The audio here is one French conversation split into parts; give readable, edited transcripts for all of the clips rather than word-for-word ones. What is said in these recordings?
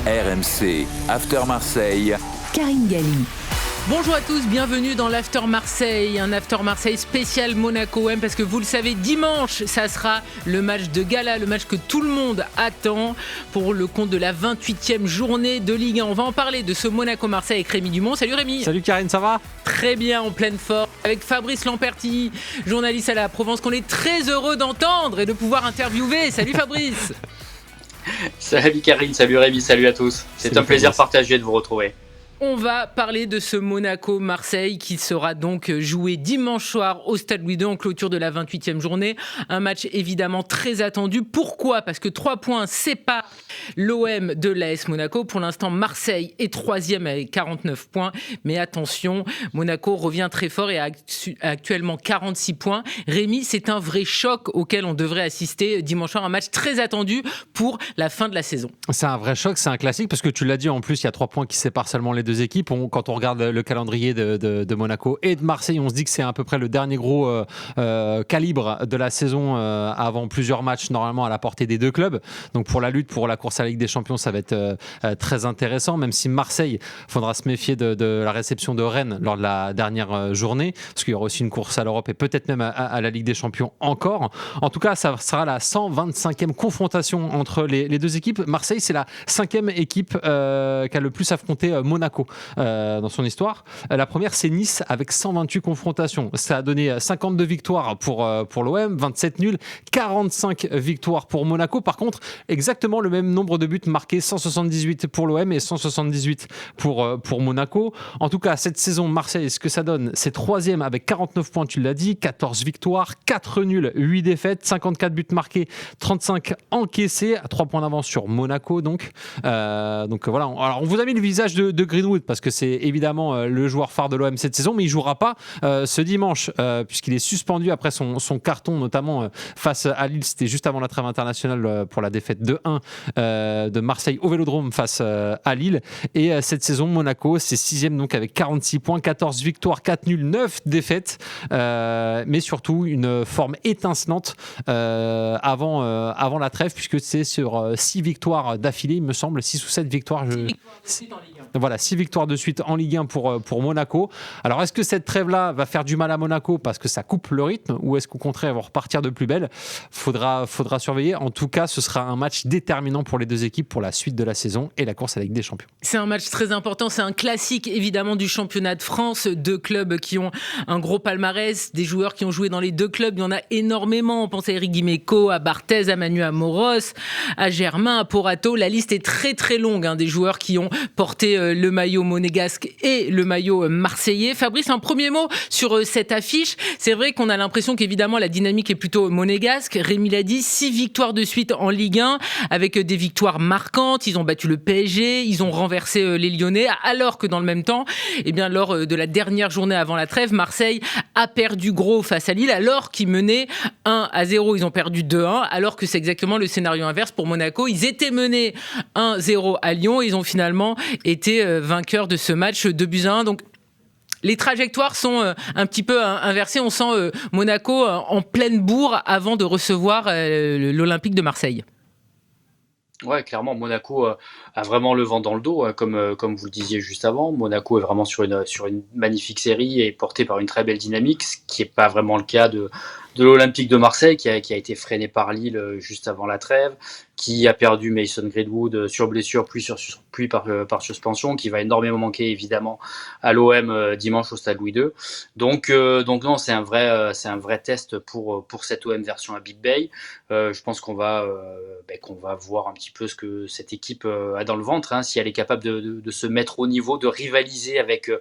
RMC After Marseille. Karine Galli. Bonjour à tous, bienvenue dans l'After Marseille, un After Marseille spécial Monaco-OM parce que vous le savez, dimanche, ça sera le match de gala, le match que tout le monde attend pour le compte de la 28e journée de Ligue 1. On va en parler de ce Monaco-Marseille avec Rémi Dumont. Salut Rémi. Salut Karine, ça va ? Très bien, en pleine forme, avec Fabrice Lamperti, journaliste à la Provence qu'on est très heureux d'entendre et de pouvoir interviewer. Salut Fabrice. Salut Karine, salut Rémi, salut à tous. C'est un plaisir partagé de vous retrouver. On va parler de ce Monaco-Marseille qui sera donc joué dimanche soir au Stade Louis II en clôture de la 28e journée. Un match évidemment très attendu. Pourquoi ? Parce que 3 points séparent l'OM de l'AS Monaco. Pour l'instant, Marseille est 3e avec 49 points. Mais attention, Monaco revient très fort et a actuellement 46 points. Rémi, c'est un vrai choc auquel on devrait assister dimanche soir. Un match très attendu pour la fin de la saison. C'est un vrai choc, c'est un classique parce que tu l'as dit, en plus, il y a 3 points qui séparent seulement les deux équipes. Quand on regarde le calendrier de Monaco et de Marseille, on se dit que c'est à peu près le dernier gros calibre de la saison avant plusieurs matchs normalement à la portée des deux clubs. Donc pour la lutte pour la course à la Ligue des Champions, ça va être très intéressant, même si Marseille, il faudra se méfier de la réception de Rennes lors de la dernière journée, parce qu'il y aura aussi une course à l'Europe et peut-être même à la Ligue des Champions encore. En tout cas, ça sera la 125e confrontation entre les deux équipes. Marseille, c'est la 5e équipe qui a le plus affronté Monaco dans son histoire. La première, c'est Nice avec 128 confrontations. Ça a donné 52 victoires pour l'OM, 27 nuls, 45 victoires pour Monaco. Par contre, exactement le même nombre de buts marqués, 178 pour l'OM et 178 pour Monaco. En tout cas, cette saison, Marseille, ce que ça donne, c'est 3e avec 49 points, tu l'as dit, 14 victoires, 4 nuls, 8 défaites, 54 buts marqués, 35 encaissés, à 3 points d'avance sur Monaco. Donc voilà. Alors, on vous a mis le visage de Greenwood parce que c'est évidemment le joueur phare de l'OM cette saison, mais il ne jouera pas ce dimanche puisqu'il est suspendu après son carton, notamment face à Lille. C'était juste avant la trêve internationale pour la défaite 2-1 de Marseille au Vélodrome face à Lille. Et cette saison, Monaco, c'est 6e donc avec 46 points, 14 victoires, 4 nuls, 9 défaites, mais surtout une forme étincelante avant la trêve, puisque c'est sur 6 victoires d'affilée, il me semble, 6 ou 7 victoires. 6 victoires de suite en Ligue 1 pour Monaco. Alors, est-ce que cette trêve-là va faire du mal à Monaco parce que ça coupe le rythme, ou est-ce qu'au contraire, ils vont repartir de plus belle ? Faudra surveiller. En tout cas, ce sera un match déterminant pour les deux équipes pour la suite de la saison et la course à la Ligue des Champions. C'est un match très important. C'est un classique, évidemment, du championnat de France. 2 clubs qui ont un gros palmarès, des joueurs qui ont joué dans les 2 clubs. Il y en a énormément. On pense à Eric Dimeco, à Barthez, à Manu Amoros, à Germain, à Porato. La liste est très, très longue des joueurs qui ont porté le maillot monégasque et le maillot marseillais. Fabrice, un premier mot sur cette affiche. C'est vrai qu'on a l'impression qu'évidemment la dynamique est plutôt monégasque. Rémi l'a dit, 6 victoires de suite en Ligue 1 avec des victoires marquantes. Ils ont battu le PSG, ils ont renversé les Lyonnais, alors que dans le même temps, lors de la dernière journée avant la trêve, Marseille a perdu gros face à Lille alors qu'ils menaient 1-0. Ils ont perdu 2-1 alors que c'est exactement le scénario inverse pour Monaco. Ils étaient menés 1-0 à Lyon et ils ont finalement été vainqueurs de ce match 2-1. Donc les trajectoires sont un petit peu inversées. On sent Monaco en pleine bourre avant de recevoir l'Olympique de Marseille. Ouais, clairement, Monaco a vraiment le vent dans le dos, comme vous le disiez juste avant. Monaco est vraiment sur une magnifique série et porté par une très belle dynamique, ce qui n'est pas vraiment le cas de l'Olympique de Marseille, qui a été freiné par Lille juste avant la trêve, qui a perdu Mason Greenwood sur blessure, puis par suspension, qui va énormément manquer évidemment à l'OM dimanche au Stade Louis II. Donc non, c'est un vrai test pour cette OM version à Big Bay. Je pense qu'on va voir un petit peu ce que cette équipe a dans le ventre, si elle est capable de se mettre au niveau, de rivaliser avec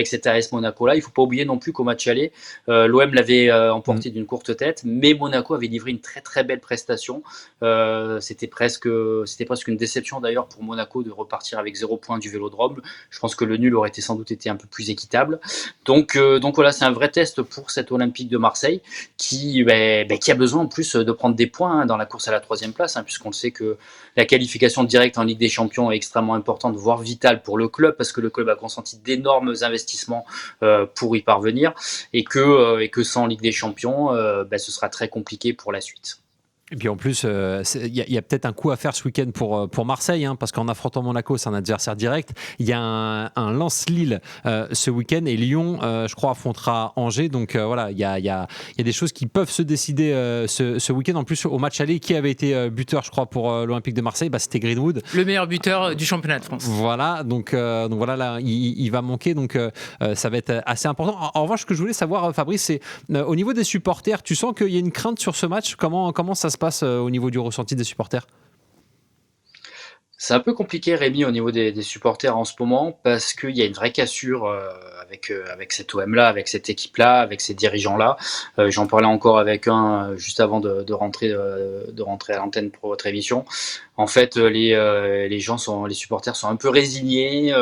cet AS Monaco là. Il faut pas oublier non plus qu'au match aller, l'OM l'avait emporté d'une courte tête, mais Monaco avait livré une très très belle prestation. C'était presque une déception d'ailleurs pour Monaco de repartir avec 0 point du Vélodrome. Je pense que le nul aurait sans doute été un peu plus équitable. Donc voilà, c'est un vrai test pour cet Olympique de Marseille qui a besoin en plus de prendre des points dans la course à la 3e place, puisqu'on le sait que la qualification directe en Ligue des Champions est extrêmement importante, voire vitale pour le club, parce que le club a consenti d'énormes investissements pour y parvenir, et que sans Ligue des Champions, ce sera très compliqué pour la suite. Et puis en plus, il y a peut-être un coup à faire ce week-end pour Marseille, hein, parce qu'en affrontant Monaco, c'est un adversaire direct. Il y a un Lens-Lille ce week-end et Lyon, je crois, affrontera Angers. Donc voilà, il y a des choses qui peuvent se décider ce week-end. En plus, au match aller, qui avait été buteur, je crois, pour l'Olympique de Marseille, c'était Greenwood. Le meilleur buteur du championnat de France. Voilà, donc voilà, là, il va manquer. Donc ça va être assez important. En revanche, ce que je voulais savoir, Fabrice, c'est au niveau des supporters, tu sens qu'il y a une crainte sur ce match? Comment ça se passe au niveau du ressenti des supporters? C'est un peu compliqué, Rémi, au niveau des supporters en ce moment, parce qu'il y a une vraie cassure avec cet OM-là, avec cette équipe-là, avec ces dirigeants-là. J'en parlais encore avec un juste avant de rentrer à l'antenne pour votre émission. En fait, les supporters sont un peu résignés.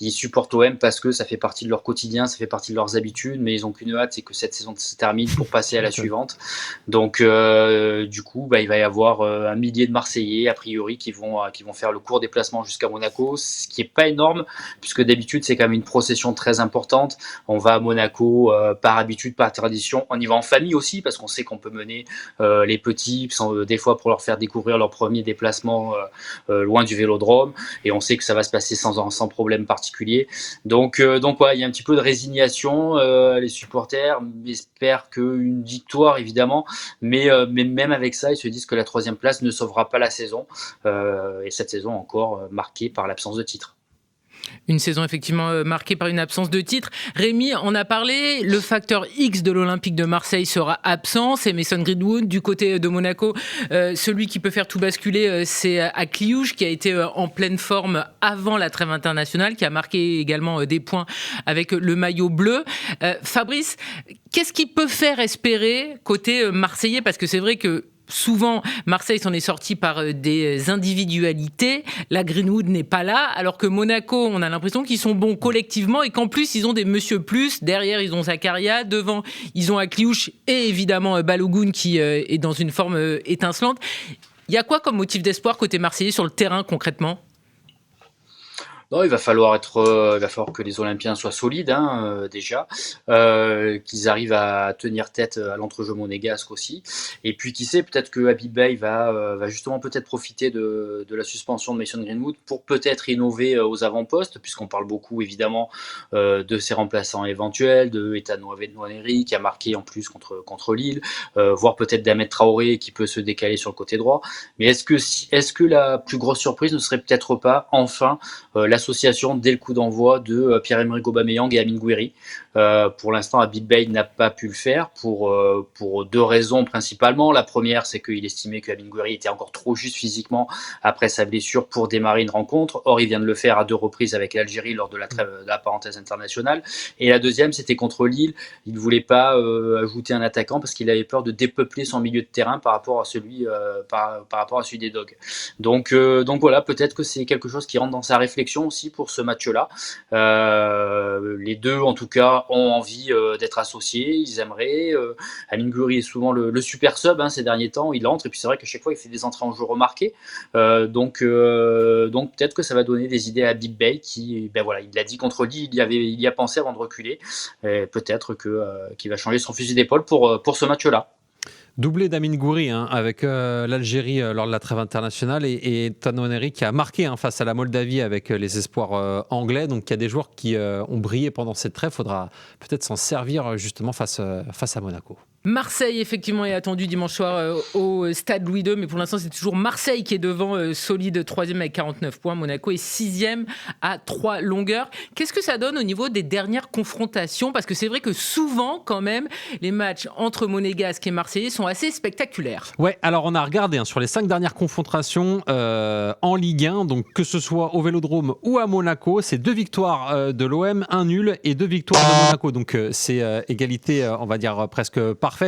Ils supportent OM parce que ça fait partie de leur quotidien, ça fait partie de leurs habitudes, mais ils n'ont qu'une hâte, c'est que cette saison se termine pour passer à la suivante. Donc, du coup, il va y avoir un millier de Marseillais, a priori, qui vont faire le court déplacement jusqu'à Monaco, ce qui est pas énorme, puisque d'habitude, c'est quand même une procession très importante. On va à Monaco par habitude, par tradition. On y va en famille aussi, parce qu'on sait qu'on peut mener les petits, des fois pour leur faire découvrir leur premier déplacement loin du Vélodrome, et on sait que ça va se passer sans problème particulier. Donc ouais, il y a un petit peu de résignation. Les supporters espèrent qu'une victoire, évidemment, mais même avec ça, ils se disent que la 3e place ne sauvera pas la saison, et cette saison encore marquée par l'absence de titre. Une saison effectivement marquée par une absence de titre. Rémi en a parlé, le facteur X de l'Olympique de Marseille sera absent, c'est Mason Greenwood. Du côté de Monaco, celui qui peut faire tout basculer, c'est Akliouche, qui a été en pleine forme avant la trêve internationale, qui a marqué également des points avec le maillot bleu. Fabrice, qu'est-ce qui peut faire espérer côté marseillais? Parce que c'est vrai que souvent, Marseille s'en est sorti par des individualités. La Greenwood n'est pas là, alors que Monaco, on a l'impression qu'ils sont bons collectivement et qu'en plus, ils ont des monsieur plus. Derrière, ils ont Zakaria. Devant, ils ont Akliouche et évidemment Balogun qui est dans une forme étincelante. Il y a quoi comme motif d'espoir côté marseillais sur le terrain concrètement ? Non, il va falloir que les Olympiens soient solides, déjà, qu'ils arrivent à tenir tête à l'entrejeu monégasque aussi. Et puis, qui sait, peut-être que Habib Beye va justement peut-être profiter de la suspension de Mason Greenwood pour peut-être innover aux avant-postes, puisqu'on parle beaucoup évidemment de ses remplaçants éventuels, de Ethan Nwaneri qui a marqué en plus contre Lille, voire peut-être d'Ahmed Traoré qui peut se décaler sur le côté droit. Mais est-ce que la plus grosse surprise ne serait peut-être pas enfin l'association dès le coup d'envoi de Pierre-Emerick Aubameyang et Amine Gouiri? Pour l'instant, Habib Beye n'a pas pu le faire pour 2 raisons principalement. La première, c'est qu'il estimait que Amine Gouiri était encore trop juste physiquement après sa blessure pour démarrer une rencontre. Or, il vient de le faire à 2 reprises avec l'Algérie lors de la trêve de la parenthèse internationale. Et la deuxième, c'était contre Lille. Il ne voulait pas ajouter un attaquant parce qu'il avait peur de dépeupler son milieu de terrain par rapport à celui des Dogs. Donc voilà, peut-être que c'est quelque chose qui rentre dans sa réflexion aussi pour ce match-là. Les deux, en tout cas, ont envie d'être associés, ils aimeraient. Amine Gouiri est souvent le super sub ces derniers temps, il entre, et puis c'est vrai qu'à chaque fois il fait des entrées en jeu remarquées. Donc peut-être que ça va donner des idées à Habib Beye qui, il l'a dit contre Lille, il y a pensé avant de reculer. Peut-être qu'il va changer son fusil d'épaule pour ce match-là. Doublé d'Amine Gouiri avec l'Algérie lors de la trêve internationale et Ethan Nwaneri qui a marqué face à la Moldavie avec les espoirs anglais. Donc il y a des joueurs qui ont brillé pendant cette trêve. Il faudra peut-être s'en servir justement face à Monaco. Marseille, effectivement, est attendu dimanche soir au stade Louis II, mais pour l'instant, c'est toujours Marseille qui est devant, solide 3e avec 49 points. Monaco est 6e à 3 longueurs. Qu'est-ce que ça donne au niveau des dernières confrontations ? Parce que c'est vrai que souvent, quand même, les matchs entre Monégasque et Marseillais sont assez spectaculaires. Ouais, alors on a regardé sur les 5 dernières confrontations en Ligue 1, donc que ce soit au Vélodrome ou à Monaco, c'est 2 victoires de l'OM, 1 nul et 2 victoires de Monaco. Donc c'est égalité, on va dire, presque parfaite.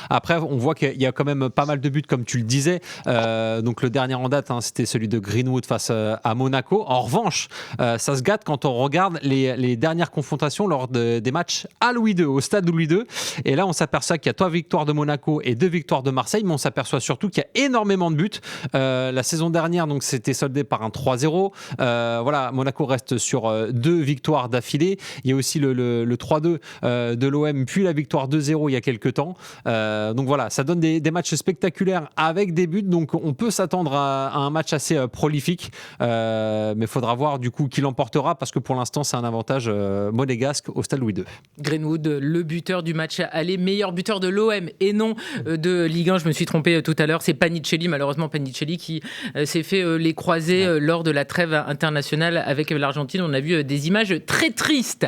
Après, on voit qu'il y a quand même pas mal de buts, comme tu le disais. Donc le dernier en date, c'était celui de Greenwood face à Monaco. En revanche, ça se gâte quand on regarde les dernières confrontations lors des matchs à Louis II, au stade Louis II. Et là, on s'aperçoit qu'il y a 3 victoires de Monaco et 2 victoires de Marseille, mais on s'aperçoit surtout qu'il y a énormément de buts. La saison dernière, donc, c'était soldé par un 3-0. Voilà, Monaco reste sur 2 victoires d'affilée. Il y a aussi le 3-2 de l'OM, puis la victoire 2-0 il y a quelques temps. mi-temps. Donc voilà, ça donne des matchs spectaculaires avec des buts, donc on peut s'attendre à un match assez prolifique, mais il faudra voir du coup qui l'emportera, parce que pour l'instant c'est un avantage monégasque au Stade Louis II. Greenwood, le buteur du match aller, meilleur buteur de l'OM et non de Ligue 1, je me suis trompé tout à l'heure, c'est Panicelli, malheureusement Panicelli qui s'est fait les croisés lors de la trêve internationale avec l'Argentine. On a vu des images très tristes.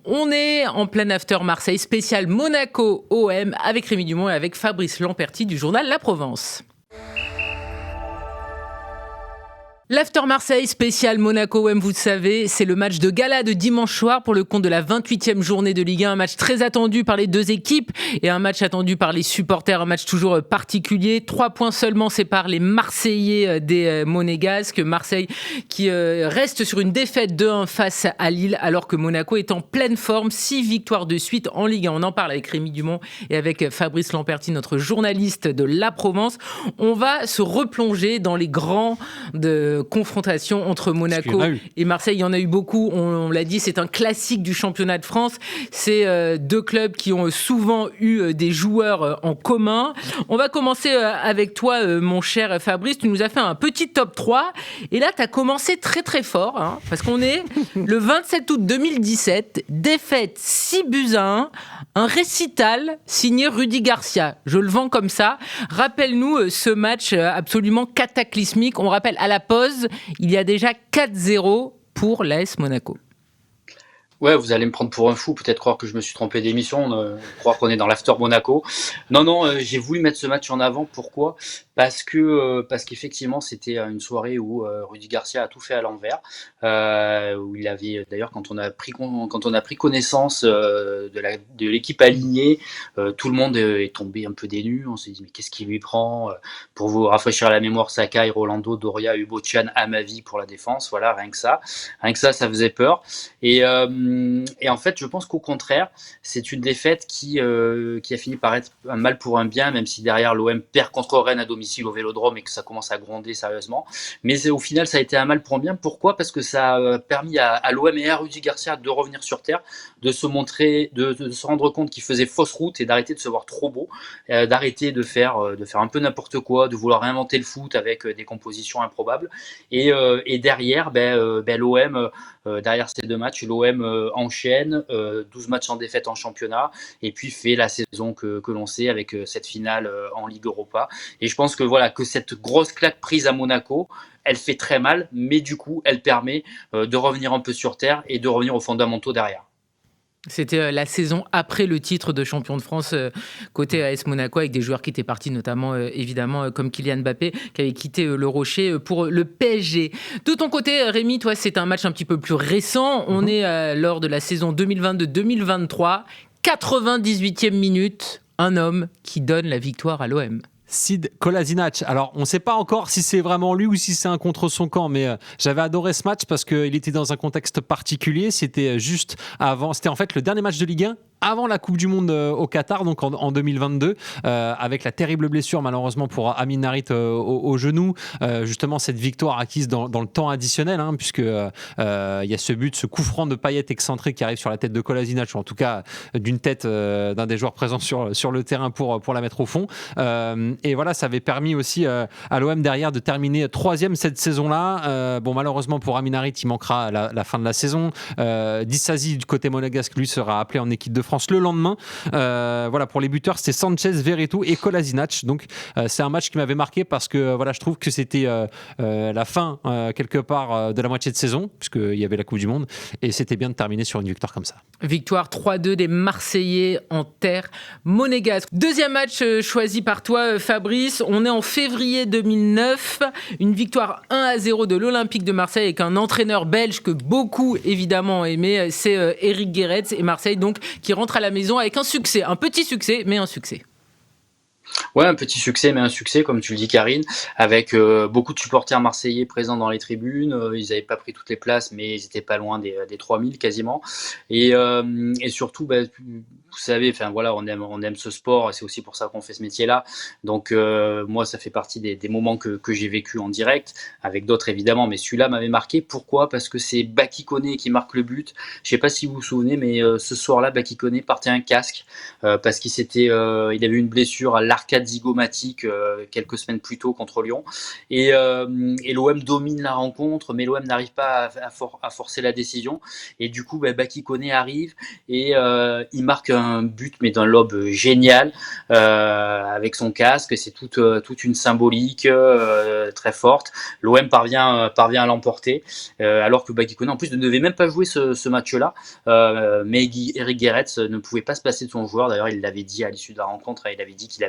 On est en plein after Marseille spécial Monaco OM avec Rémi Dumont et avec Fabrice Lamperti du journal La Provence. L'After Marseille spécial Monaco OM, vous le savez, c'est le match de gala de dimanche soir pour le compte de la 28e journée de Ligue 1. Un match très attendu par les deux équipes et un match attendu par les supporters. Un match toujours particulier. 3 points seulement séparent les Marseillais des Monégasques. Marseille qui reste sur une défaite 2-1 face à Lille, alors que Monaco est en pleine forme. 6 victoires de suite en Ligue 1. On en parle avec Rémi Dumont et avec Fabrice Lamperti, notre journaliste de La Provence. On va se replonger dans les grands confrontation entre Monaco et Marseille. Il y en a eu beaucoup, on l'a dit, c'est un classique du championnat de France. C'est deux clubs qui ont souvent eu des joueurs en commun. On va commencer avec toi, mon cher Fabrice. Tu nous as fait un petit top 3 et là, tu as commencé très très fort, hein, parce qu'on est le 27 août 2017, défaite 6-1, un récital signé Rudy Garcia. Je le vends comme ça. Rappelle-nous ce match absolument cataclysmique. On rappelle à la pause, il y a déjà 4-0 pour l'AS Monaco. Ouais, vous allez me prendre pour un fou, peut-être croire que je me suis trompé d'émission, croire qu'on est dans l'After Monaco. Non, j'ai voulu mettre ce match en avant. Pourquoi ? Parce qu'effectivement, c'était une soirée où Rudy Garcia a tout fait à l'envers. Où il avait, d'ailleurs, quand on a pris connaissance de l'équipe alignée, tout le monde est tombé un peu des nues. On s'est dit, mais qu'est-ce qui lui prend ? Pour vous rafraîchir la mémoire, Sakai, Rolando, Doria, Ubocian, Amavi pour la défense. Voilà, rien que ça, ça faisait peur. Et en fait, je pense qu'au contraire, c'est une défaite qui a fini par être un mal pour un bien, même si derrière l'OM perd contre Rennes à domicile au Vélodrome et que ça commence à gronder sérieusement. Mais au final, ça a été un mal pour un bien. Pourquoi ? Parce que ça a permis à l'OM et à Rudy Garcia de revenir sur terre, de se montrer, de se rendre compte qu'ils faisaient fausse route et d'arrêter de se voir trop beau, d'arrêter de faire un peu n'importe quoi, de vouloir réinventer le foot avec des compositions improbables. Et derrière, l'OM, derrière ces deux matchs, l'OM enchaîne 12 matchs sans défaite en championnat et puis fait la saison que l'on sait avec cette finale en Ligue Europa. Et je pense que cette grosse claque prise à Monaco, elle fait très mal, mais du coup, elle permet de revenir un peu sur terre et de revenir aux fondamentaux derrière. C'était la saison après le titre de champion de France côté AS Monaco, avec des joueurs qui étaient partis, notamment évidemment comme Kylian Mbappé qui avait quitté le Rocher pour le PSG. De ton côté, Rémi, toi, c'est un match un petit peu plus récent. On est lors de la saison 2022-2023, 98e minute, un homme qui donne la victoire à l'OM. Sid Kolasinac. Alors, on ne sait pas encore si c'est vraiment lui ou si c'est un contre son camp, mais j'avais adoré ce match parce qu'il était dans un contexte particulier. C'était juste avant, c'était en fait le dernier match de Ligue 1 avant la Coupe du Monde au Qatar, donc en 2022, avec la terrible blessure malheureusement pour Amin Harit au genou. Justement, cette victoire acquise dans le temps additionnel, hein, puisque il y a ce coup franc de Payet excentré qui arrive sur la tête de Kolasinac, ou en tout cas d'une tête d'un des joueurs présents sur le terrain pour la mettre au fond. Et voilà, ça avait permis aussi à l'OM derrière de terminer 3e cette saison-là. Malheureusement pour Amin Harit, il manquera la fin de la saison. Disasi du côté monégasque, lui, sera appelé en équipe de France le lendemain. Pour les buteurs, c'était Sanchez, Veretout et Kolasinac. Donc c'est un match qui m'avait marqué parce que je trouve que c'était la fin quelque part de la moitié de saison, puisqu'il y avait la Coupe du Monde, et c'était bien de terminer sur une victoire comme ça. Victoire 3-2 des Marseillais en terre monégasque. Deuxième match choisi par toi, Fabrice. On est en février 2009. Une victoire 1-0 de l'Olympique de Marseille avec un entraîneur belge que beaucoup évidemment ont aimé. C'est Eric Guéretz, et Marseille donc qui rentre à la maison avec un succès. Un petit succès, mais un succès. Ouais, un petit succès, mais un succès, comme tu le dis, Karine, avec beaucoup de supporters marseillais présents dans les tribunes. Ils n'avaient pas pris toutes les places, mais ils étaient pas loin des 3000 quasiment. Et surtout, bah, vous savez, enfin voilà, on aime ce sport et c'est aussi pour ça qu'on fait ce métier-là. Donc moi, ça fait partie des moments que j'ai vécu en direct, avec d'autres évidemment, mais celui-là m'avait marqué. Pourquoi? Parce que c'est Baki Koné qui marque le but. Je sais pas si vous vous souvenez, mais ce soir-là, Baki Koné portait un casque parce il avait eu une blessure à l'arcade zygomatique quelques semaines plus tôt contre Lyon. Et l'OM domine la rencontre, mais l'OM n'arrive pas à forcer la décision. Et du coup, Baki Koné arrive et il marque un but, mais d'un lob génial avec son casque. C'est toute une symbolique très forte. L'OM parvient à l'emporter, alors que Baki Koné en plus ne devait même pas jouer ce match-là. Mais Eric Guéretz ne pouvait pas se passer de son joueur. D'ailleurs, il l'avait dit à l'issue de la rencontre. Il avait dit qu'il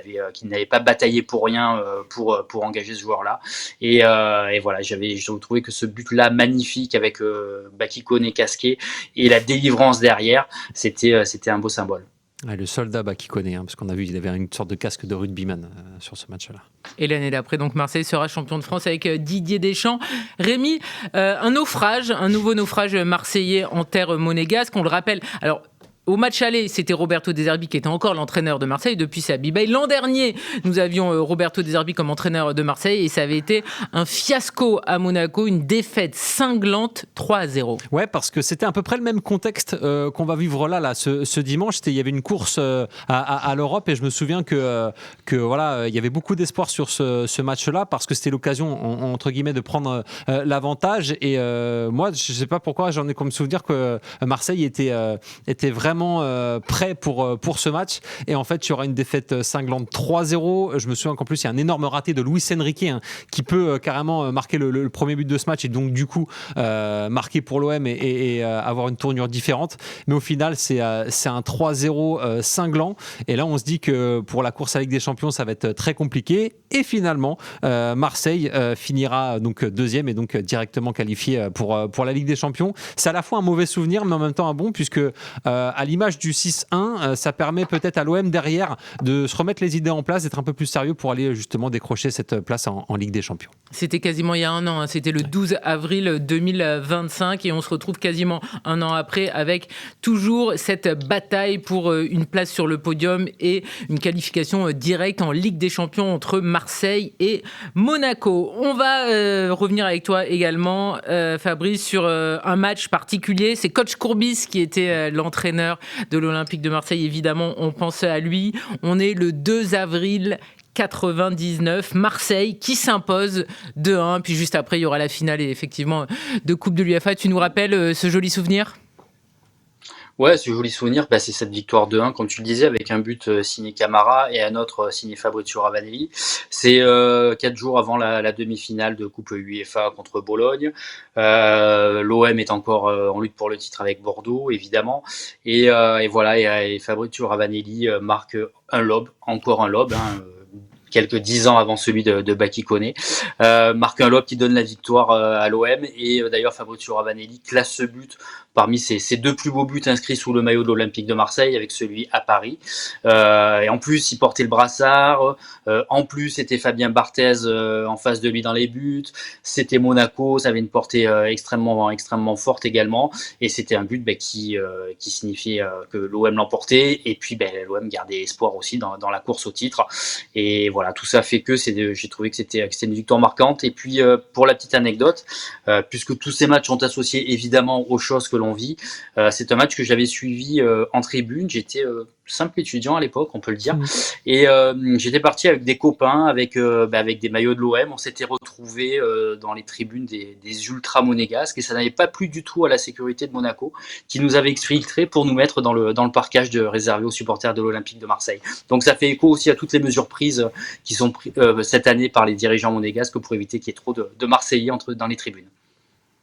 n'avait pas bataillé pour rien pour engager ce joueur-là. Et voilà, j'ai trouvé que ce but-là magnifique avec Baki Koné casqué et la délivrance derrière, c'était un beau symbole. Ouais, le soldat qui connaît, parce qu'on a vu qu'il avait une sorte de casque de rugbyman sur ce match-là. Et l'année d'après, donc Marseille sera champion de France avec Didier Deschamps. Rémi, un nouveau naufrage marseillais en terre monégasque. On le rappelle. Alors, au match aller, c'était Roberto De Zerbi qui était encore l'entraîneur de Marseille. Depuis, c'est Abibay. L'an dernier, nous avions Roberto De Zerbi comme entraîneur de Marseille et ça avait été un fiasco à Monaco, une défaite cinglante 3-0. Ouais, parce que c'était à peu près le même contexte qu'on va vivre là ce dimanche. Il y avait une course à l'Europe et je me souviens que voilà, il y avait beaucoup d'espoir sur ce match-là parce que c'était l'occasion entre guillemets de prendre l'avantage. Et moi, je sais pas pourquoi, j'en ai comme souvenir que Marseille était vraiment prêt pour ce match. Et en fait, il y aura une défaite cinglante 3-0. Je me souviens qu'en plus, il y a un énorme raté de Luis Enrique qui peut carrément marquer le premier but de ce match et donc du coup marquer pour l'OM et avoir une tournure différente. Mais au final, c'est un 3-0 cinglant. Et là, on se dit que pour la course à la Ligue des Champions, ça va être très compliqué. Et finalement, Marseille finira donc deuxième et donc directement qualifié pour la Ligue des Champions. C'est à la fois un mauvais souvenir, mais en même temps un bon, puisque à l'image du 6-1, ça permet peut-être à l'OM derrière de se remettre les idées en place, d'être un peu plus sérieux pour aller justement décrocher cette place en Ligue des Champions. C'était quasiment il y a un an, c'était le 12 avril 2025 et on se retrouve quasiment un an après avec toujours cette bataille pour une place sur le podium et une qualification directe en Ligue des Champions entre Marseille et Monaco. On va revenir avec toi également, Fabrice, sur un match particulier. C'est coach Courbis qui était l'entraîneur de l'Olympique de Marseille. Évidemment, on pense à lui. On est le 2 avril 99, Marseille qui s'impose 2-1. Puis juste après, il y aura la finale et effectivement de Coupe de l'UEFA. Tu nous rappelles ce joli souvenir ? Ouais, ce joli souvenir, c'est cette victoire 2-1, comme tu le disais, avec un but signé Camara et un autre signé Fabrizio Ravanelli. C'est 4 jours avant la demi-finale de Coupe UEFA contre Bologne. L'OM est encore en lutte pour le titre avec Bordeaux, évidemment. Et voilà, et Fabrizio Ravanelli marque un lob, encore un lob, quelques 10 ans avant celui de Baki Koné, marque un lob qui donne la victoire à l'OM. Et d'ailleurs, Fabrizio Ravanelli classe ce but parmi ses deux plus beaux buts inscrits sous le maillot de l'Olympique de Marseille, avec celui à Paris. Et en plus, il portait le brassard. En plus, c'était Fabien Barthez en face de lui dans les buts. C'était Monaco, ça avait une portée extrêmement forte également. Et c'était un but qui signifiait que l'OM l'emportait. Et puis, l'OM gardait espoir aussi dans la course au titre. Et voilà, tout ça fait que j'ai trouvé que c'était une victoire marquante. Et puis, pour la petite anecdote, puisque tous ces matchs sont associés évidemment aux choses que l'on vit, c'est un match que j'avais suivi en tribune. J'étais simple étudiant à l'époque, on peut le dire, et j'étais parti avec des copains, avec des maillots de l'OM. On s'était retrouvés dans les tribunes des ultras monégasques, et ça n'avait pas plu du tout à la sécurité de Monaco, qui nous avait exfiltrés pour nous mettre dans le parquage réservé aux supporters de l'Olympique de Marseille. Donc ça fait écho aussi à toutes les mesures prises qui sont prises cette année par les dirigeants monégasques pour éviter qu'il y ait trop de Marseillais dans les tribunes.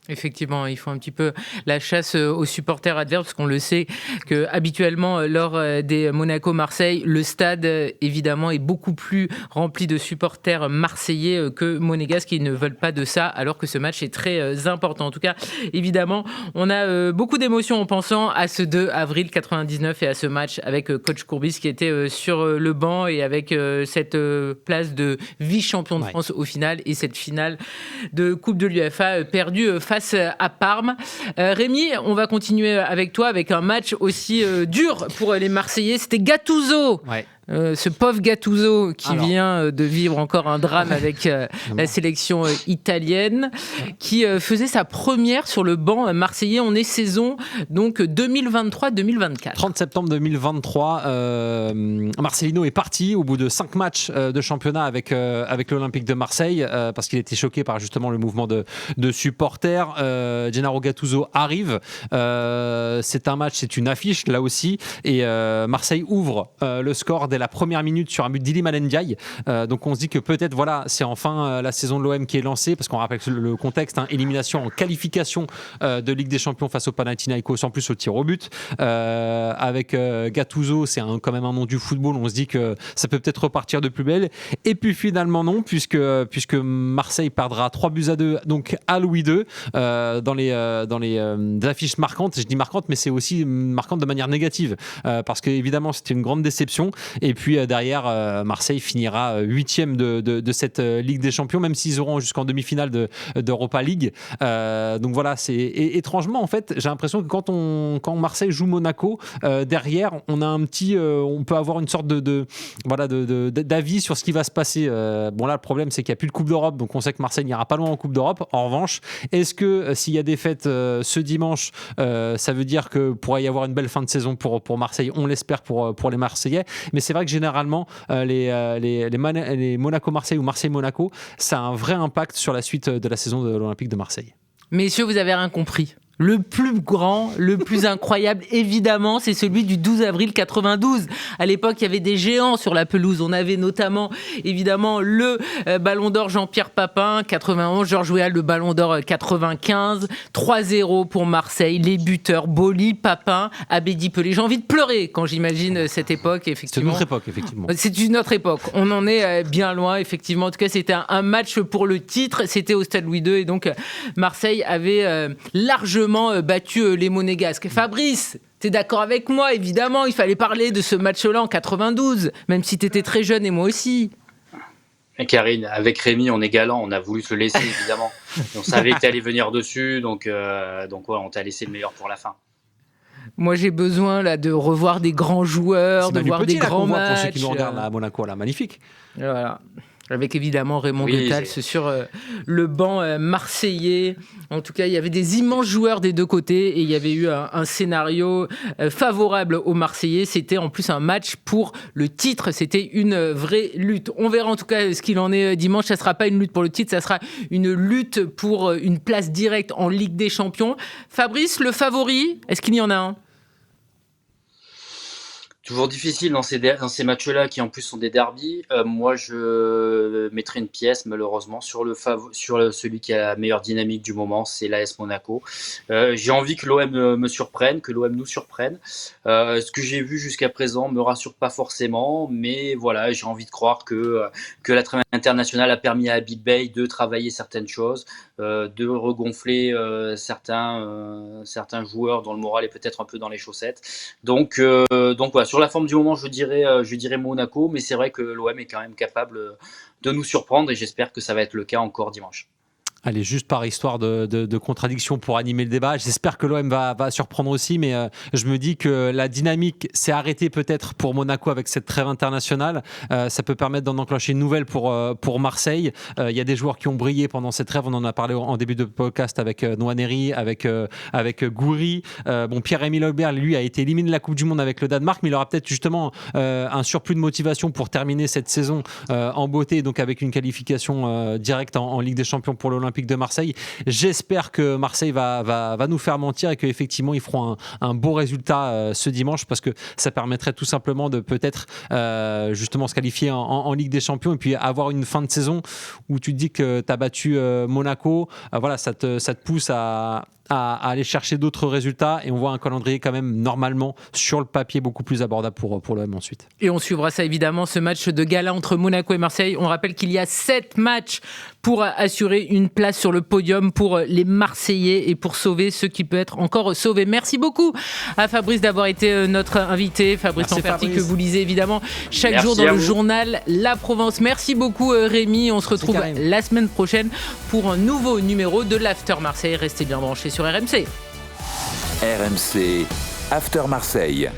Effectivement, ils font un petit peu la chasse aux supporters adverses parce qu'on le sait que habituellement lors des Monaco-Marseille, le stade évidemment est beaucoup plus rempli de supporters marseillais que monégasques qui ne veulent pas de ça alors que ce match est très important. En tout cas, évidemment, on a beaucoup d'émotions en pensant à ce 2 avril 99 et à ce match avec coach Courbis qui était sur le banc et avec cette place de vice-champion de France au final et cette finale de Coupe de l'UEFA perdue face à Parme. Rémi, on va continuer avec toi avec un match aussi dur pour les Marseillais. C'était Gattuso. Ouais. Ce pauvre Gattuso qui vient de vivre encore un drame avec la sélection italienne, qui faisait sa première sur le banc marseillais. On est saison donc 2023-2024. 30 septembre 2023, Marcelino est parti au bout de 5 matchs de championnat avec l'Olympique de Marseille parce qu'il était choqué par justement le mouvement de supporters. Gennaro Gattuso arrive. C'est un match, c'est une affiche là aussi et Marseille ouvre le score dès la première minute sur un but d'Iliman Ndiaye. Donc on se dit que peut-être c'est enfin la saison de l'OM qui est lancée parce qu'on rappelle le contexte, élimination en qualification de Ligue des Champions face au Panathinaikos en plus au tir au but. Avec Gattuso, c'est quand même un nom du football, on se dit que ça peut peut-être repartir de plus belle. Et puis finalement non, puisque Marseille perdra 3-2 donc à Louis II dans les affiches marquantes. Je dis marquantes, mais c'est aussi marquante de manière négative parce qu'évidemment c'était une grande déception. Et puis derrière, Marseille finira 8e de cette Ligue des Champions, même s'ils auront jusqu'en demi-finale d'Europa League. Donc voilà, c'est étrangement en fait, j'ai l'impression que quand Marseille joue Monaco, derrière, on a on peut avoir une sorte d'avis sur ce qui va se passer. Bon là, le problème c'est qu'il n'y a plus de Coupe d'Europe, donc on sait que Marseille n'ira pas loin en Coupe d'Europe. En revanche, est-ce que s'il y a des fêtes ce dimanche, ça veut dire que pourrait y avoir une belle fin de saison pour Marseille? On l'espère pour les Marseillais. Mais c'est vrai que généralement, les Monaco-Marseille ou Marseille-Monaco, ça a un vrai impact sur la suite de la saison de l'Olympique de Marseille. Messieurs, vous avez rien compris. Le plus grand, le plus incroyable, évidemment, c'est celui du 12 avril 92. À l'époque, il y avait des géants sur la pelouse. On avait notamment, évidemment, le Ballon d'Or Jean-Pierre Papin, 91, Georges Weah, le Ballon d'Or 95, 3-0 pour Marseille, les buteurs, Boli, Papin, Abedi Pelé. J'ai envie de pleurer quand j'imagine cette époque, effectivement. C'est une autre époque, effectivement. C'est une autre époque. On en est bien loin, effectivement. En tout cas, c'était un match pour le titre. C'était au Stade Louis II et donc Marseille avait largement battu les Monégasques. Fabrice, t'es d'accord avec moi, évidemment, il fallait parler de ce match-là en 92, même si t'étais très jeune et moi aussi. Et Karine, avec Rémi, on est galant, on a voulu se le laisser, évidemment. On savait que t'allais venir dessus, donc on t'a laissé le meilleur pour la fin. Moi, j'ai besoin là, de revoir des grands joueurs, de voir des grands matchs. Pour ceux qui nous regardent à Monaco, là, magnifique. Voilà. Avec évidemment Raymond Detals sur le banc marseillais. En tout cas, il y avait des immenses joueurs des deux côtés et il y avait eu un scénario favorable aux Marseillais. C'était en plus un match pour le titre. C'était une vraie lutte. On verra en tout cas ce qu'il en est dimanche. Ça ne sera pas une lutte pour le titre, ça sera une lutte pour une place directe en Ligue des Champions. Fabrice, le favori, est-ce qu'il y en a un ? Toujours difficile dans ces matchs-là qui en plus sont des derbies. Moi, je mettrai une pièce malheureusement sur celui qui a la meilleure dynamique du moment, c'est l'AS Monaco. J'ai envie que l'OM me surprenne, que l'OM nous surprenne. Ce que j'ai vu jusqu'à présent me rassure pas forcément, mais voilà, j'ai envie de croire que la trêve internationale a permis à Habib Beye de travailler certaines choses, de regonfler certains joueurs dont le moral est peut-être un peu dans les chaussettes. Donc voilà, sur la forme du moment, je dirais Monaco, mais c'est vrai que l'OM est quand même capable de nous surprendre et j'espère que ça va être le cas encore dimanche. Allez, juste par histoire de contradiction pour animer le débat, j'espère que l'OM va surprendre aussi, mais je me dis que la dynamique s'est arrêtée peut-être pour Monaco avec cette trêve internationale. Ça peut permettre d'en enclencher une nouvelle pour Marseille. Il y a des joueurs qui ont brillé pendant cette trêve, on en a parlé en début de podcast avec Nwaneri, avec Gouiri. Pierre-Emile Højbjerg, lui, a été éliminé de la Coupe du Monde avec le Danemark, mais il aura peut-être justement un surplus de motivation pour terminer cette saison en beauté, donc avec une qualification directe en Ligue des Champions pour l'Olympique l'Olympique de Marseille. J'espère que Marseille va nous faire mentir et qu'effectivement ils feront un beau résultat ce dimanche, parce que ça permettrait tout simplement de peut-être justement se qualifier en Ligue des Champions et puis avoir une fin de saison où tu te dis que tu as battu Monaco. Voilà, ça te pousse à aller chercher d'autres résultats, et on voit un calendrier quand même normalement sur le papier beaucoup plus abordable pour l'OM ensuite. Et on suivra ça évidemment, ce match de gala entre Monaco et Marseille. On rappelle qu'il y a 7 matchs pour assurer une place sur le podium pour les Marseillais et pour sauver ceux qui peuvent être encore sauvés. Merci beaucoup à Fabrice d'avoir été notre invité. Fabrice Lamperti, que vous lisez évidemment chaque jour dans le journal La Provence. Merci beaucoup Rémi. On se retrouve la semaine prochaine pour un nouveau numéro de l'After Marseille. Restez bien branchés sur RMC. RMC After Marseille.